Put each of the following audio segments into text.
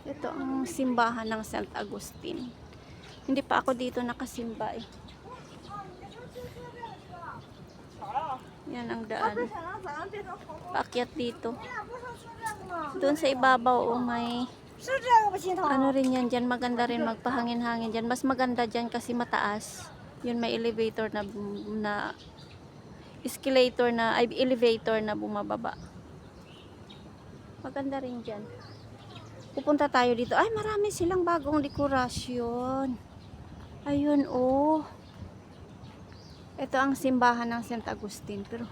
Ito ang simbahan ng St. Agustin. Hindi pa ako dito nakasimba eh. Yan ang daan. Paakyat dito. Doon sa ibabaw may ano rin yan dyan. Maganda rin magpahangin-hangin dyan. Mas maganda dyan kasi mataas. Yun may elevator na escalator na, ay elevator na bumababa. Maganda rin dyan. Pupunta tayo dito. Ay, marami silang bagong dekorasyon. Ayun, oh. Ito ang simbahan ng St. Agustin. Pero,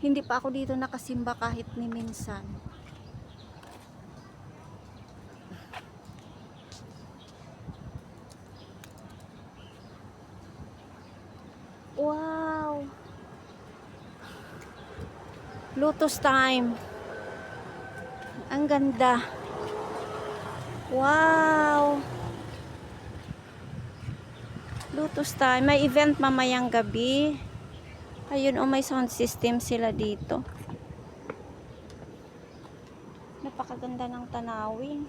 hindi pa ako dito nakasimba kahit ni minsan. Wow! Lotus time. Ang ganda. Wow! Lotus time. May event mamayang gabi. Ayun, oh, may sound system sila dito. Napakaganda ng tanawin.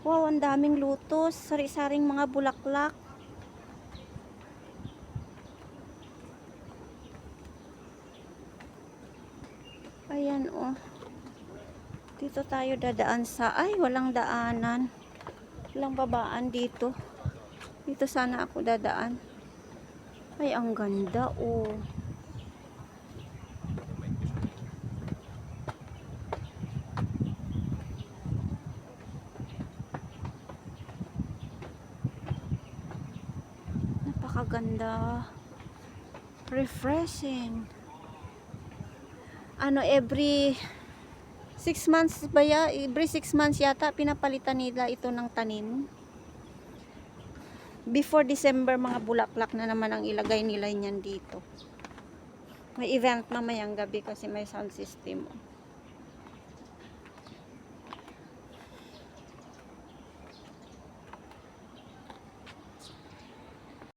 Wow, ang daming lotus. Sari-saring mga bulaklak. Ayan, oh. Dito tayo dadaan sa... Ay, walang daanan. Walang babaan dito. Dito sana ako dadaan. Ay, ang ganda, oh. Napakaganda. Refreshing. Ano, every 6 months ba ya? Every 6 months yata pinapalitan nila ito ng tanim. Before December, mga bulaklak na naman ang ilagay nila niyan dito. May event mamayang gabi kasi may sound system.